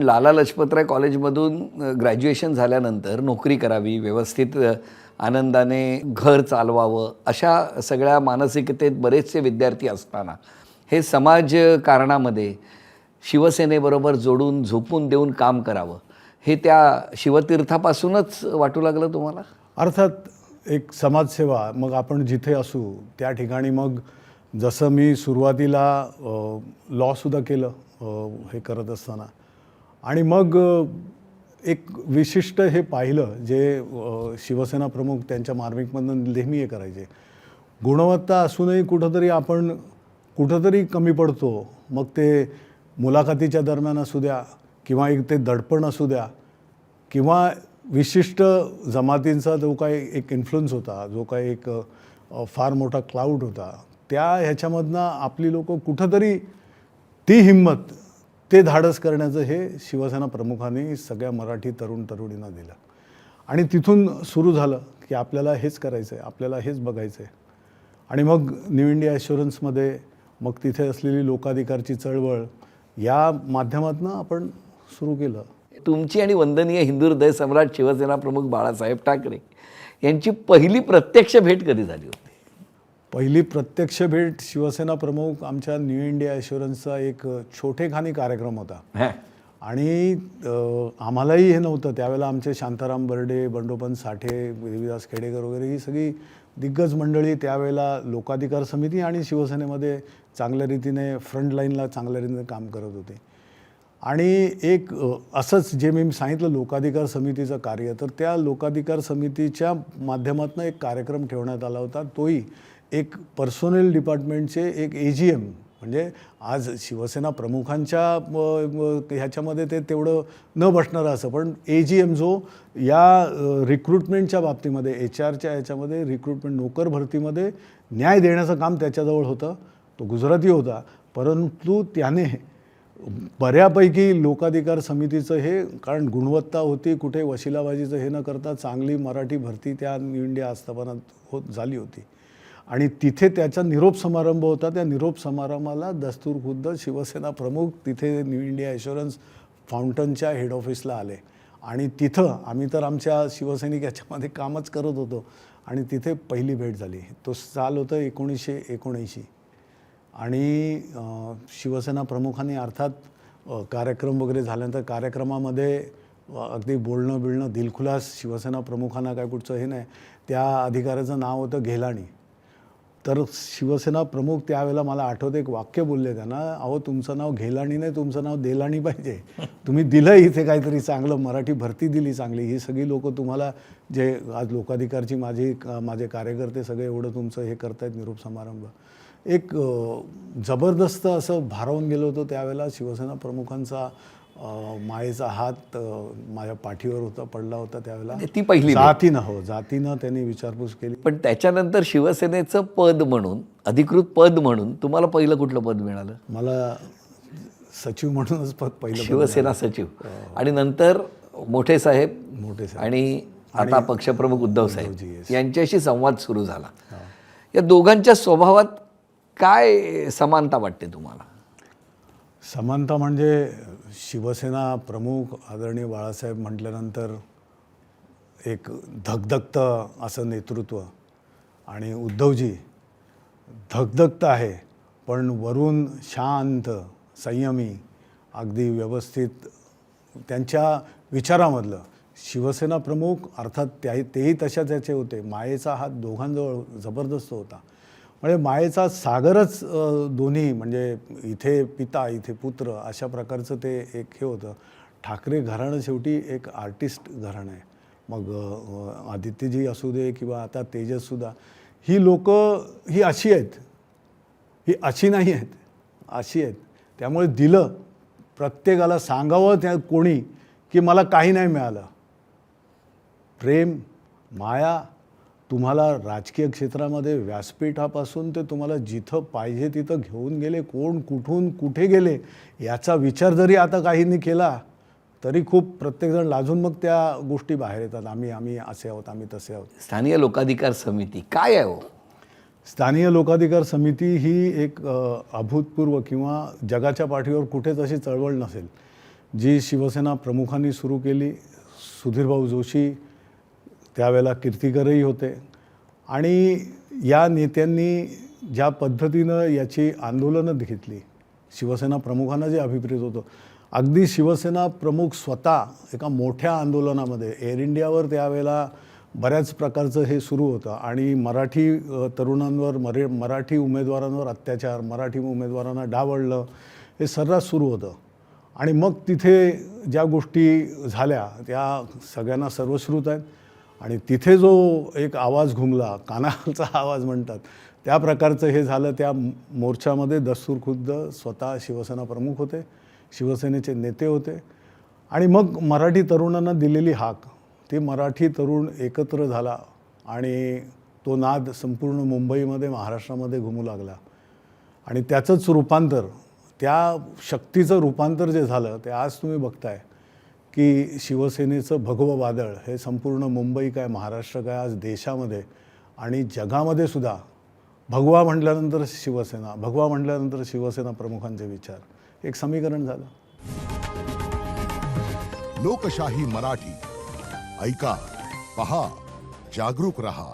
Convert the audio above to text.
लाला लजपतराय कॉलेजमधून ग्रॅज्युएशन झाल्यानंतर नोकरी करावी, व्यवस्थित आनंदाने घर चालवावं, अशा सगळ्या मानसिकतेत बरेचसे विद्यार्थी असताना हे समाजकारणामध्ये शिवसेनेबरोबर जोडून झोपून देऊन काम करावं, हे त्या शिवतीर्थापासूनच वाटू लागलं तुम्हाला? अर्थात एक समाजसेवा, मग आपण जिथे असू त्या ठिकाणी, मग जसं मी सुरुवातीला लॉसुद्धा केलं हे करत असताना, आणि मग एक विशिष्ट हे पाहिलं जे शिवसेना प्रमुख त्यांच्या मार्मिकमधून नेहमी हे करायचे, गुणवत्ता असूनही कुठंतरी आपण कुठंतरी कमी पडतो. मग ते मुलाखतीच्या दरम्यान असू द्या, किंवा एक ते दडपण असू द्या, किंवा विशिष्ट जमातींचा जो काही एक इन्फ्लुअन्स होता, जो काही एक फार मोठा क्लाउड होता, त्या ह्याच्यामधनं आपली लोकं कुठंतरी ती हिंमत, ते धाडस करण्याचं हे शिवसेना प्रमुखांनी सगळ्या मराठी तरुण तरुणींना दिलं. आणि तिथून सुरू झालं की आपल्याला हेच करायचं आहे, आपल्याला हेच बघायचं आहे. आणि मग न्यू इंडिया ॲश्युरन्समध्ये मग तिथे असलेली लोकाधिकारची चळवळ या माध्यमातून आपण सुरू केलं. तुमची आणि वंदनीय हिंदू हृदय सम्राट शिवसेना प्रमुख बाळासाहेब ठाकरे यांची पहिली प्रत्यक्ष भेट कधी झाली होती? पहिली प्रत्यक्ष भेट शिवसेना प्रमुख आमच्या न्यू इंडिया ॲश्युरन्सचा एक छोटेखानी कार्यक्रम होता. आणि आम्हालाही हे नव्हतं त्यावेळेला. आमचे शांताराम बर्डे, बंडोपंत साठे, देवीदास खेडेकर वगैरे ही सगळी दिग्गज मंडळी त्यावेळेला लोकाधिकार समिती आणि शिवसेनेमध्ये चांगल्या रीतीने फ्रंटलाईनला चांगल्या रीतीने काम करत होते. आणि एक असंच जे मी सांगितलं लोकाधिकार समितीचं कार्य, तर त्या लोकाधिकार समितीच्या माध्यमातून एक कार्यक्रम ठेवण्यात आला होता. तोही एक पर्सोनेल डिपार्टमेंटचे एक AGM, म्हणजे आज शिवसेना प्रमुखांच्या ह्याच्यामध्ये ते तेवढं न बसणारं असं, पण AGM जो या रिक्रुटमेंटच्या बाबतीमध्ये, HRच्या ह्याच्यामध्ये रिक्रुटमेंट नोकर भरतीमध्ये न्याय देण्याचं काम त्याच्याजवळ होतं. तो गुजराती होता, परंतु त्याने बऱ्यापैकी लोकाधिकार समितीचं हे, कारण गुणवत्ता होती, कुठे वशिलाबाजीचं हे न करता चांगली मराठी भरती त्या न्यू इंडिया आस्थापनात झाली होती. आणि तिथे त्याचा निरोप समारंभ होता. त्या निरोप समारंभाला दस्तूरखुद्द शिवसेना प्रमुख तिथे न्यू इंडिया ॲश्युरन्स फाउंटनच्या हेड ऑफिसला आले. आणि तिथं आम्ही तर आमच्या शिवसैनिक याच्यामध्ये कामच करत होतो, आणि तिथे पहिली भेट झाली. तो साल होतं 1979. आणि शिवसेना प्रमुखांनी अर्थात कार्यक्रम वगैरे झाल्यानंतर कार्यक्रमामध्ये अगदी बोलणं दिलखुलास, शिवसेना प्रमुखांना काय कुठचं हे नाही, त्या अधिकाऱ्याचं नाव होतं घेलाणी. तर शिवसेना प्रमुख त्यावेळेला मला आठवतं एक वाक्य बोलले त्यांना, अहो तुमचं नाव घेलाणी नाही, तुमचं नाव देलाणी पाहिजे. तुम्ही दिलं इथे काहीतरी चांगलं, मराठी भरती दिली चांगली, ही सगळी लोकं तुम्हाला जे आज लोकाधिकारची माझे कार्यकर्ते सगळे एवढं तुमचं हे करतायत निरोप समारंभ. एक जबरदस्त असं भारावून गेलं होतं त्यावेळेला. शिवसेना प्रमुखांचा मायेचा हात माझ्या पाठीवर होता, पडला होता त्यावेळेला. ती पहिली जातीनं त्यांनी विचारपूस केली. पण त्याच्यानंतर शिवसेनेचं पद म्हणून, अधिकृत पद म्हणून तुम्हाला पहिलं कुठलं पद मिळालं? मला सचिव म्हणूनच पद पहिलं, शिवसेना सचिव. आणि नंतर मोठे साहेब आणि आता पक्षप्रमुख उद्धव साहेब यांच्याशी संवाद सुरू झाला. या दोघांच्या स्वभावात काय समानता वाटते तुम्हाला? समानता म्हणजे शिवसेना प्रमुख आदरणीय बाळासाहेब म्हटल्यानंतर एक धगधगतं असं नेतृत्व, आणि उद्धवजी धगधगतं आहे पण वरून शांत, संयमी, अगदी व्यवस्थित त्यांच्या विचारामधलं. शिवसेना प्रमुख अर्थात तेही तशाच याचे होते. मायेचा हात दोघांजवळ जबरदस्त होता. म्हणजे मायेचा सागरच दोन्ही, म्हणजे इथे पिता इथे पुत्र अशा प्रकारचं ते एक हे होतं. ठाकरे घराणं शेवटी एक आर्टिस्ट घराणं आहे. मग आदित्यजी असू दे किंवा आता तेजससुद्धा, ही लोकं ही अशी आहेत, ही अशी नाही आहेत, अशी आहेत. त्यामुळे दिलं प्रत्येकाला सांगावं त्या कोणी की मला काही नाही मिळालं. प्रेम, माया तुम्हाला राजकीय क्षेत्रामध्ये व्यासपीठापासून ते तुम्हाला जिथं पाहिजे तिथं घेऊन गेले. कोण कुठून कुठे गेले याचा विचार जरी आता काहींनी केला तरी खूप प्रत्येकजण लाजून मग त्या गोष्टी बाहेर येतात. आम्ही असे आहोत, आम्ही तसे आहोत. स्थानिक लोकाधिकार समिती काय आहे हो? स्थानिक लोकाधिकार समिती ही एक अभूतपूर्व किंवा जगाच्या पाठीवर कुठेच अशी चळवळ नसेल जी शिवसेना प्रमुखांनी सुरू केली. सुधीरभाऊ जोशी त्यावेळेला कीर्तीकरही होते आणि या नेत्यांनी ज्या पद्धतीनं याची आंदोलनं घेतली, शिवसेना प्रमुखांना जे अभिप्रेत होतं, अगदी शिवसेना प्रमुख स्वतः एका मोठ्या आंदोलनामध्ये एअर इंडियावर त्यावेळेला बऱ्याच प्रकारचं हे सुरू होतं आणि मराठी तरुणांवर मराठी उमेदवारांवर अत्याचार, मराठी उमेदवारांना डावललं, हे सर्रास सुरू होतं. आणि मग तिथे ज्या गोष्टी झाल्या त्या सगळ्यांना सर्वश्रुत आहेत आणि तिथे जो एक आवाज घुमला, कानाचा आवाज म्हणतात, त्या प्रकारचं हे झालं. त्या मोर्चामध्ये दस्तूरखुद्द स्वतः शिवसेना प्रमुख होते, शिवसेनेचे नेते होते आणि मग मराठी तरुणांना दिलेली हाक, ते मराठी तरुण एकत्र झाला आणि तो नाद संपूर्ण मुंबईमध्ये, महाराष्ट्रामध्ये घुमू लागला. आणि त्याचंच रूपांतर, त्या शक्तीचं रूपांतर जे झालं ते आज तुम्ही बघताय की शिवसेनेचं भगवं वादळ हे संपूर्ण मुंबई काय, महाराष्ट्र काय, आज देशामध्ये आणि जगामध्ये सुद्धा भगवा म्हटल्यानंतर शिवसेना, भगवा म्हटल्यानंतर शिवसेना प्रमुखांचे विचार, एक समीकरण झालं. लोकशाही मराठी ऐका, पहा, जागरूक रहा.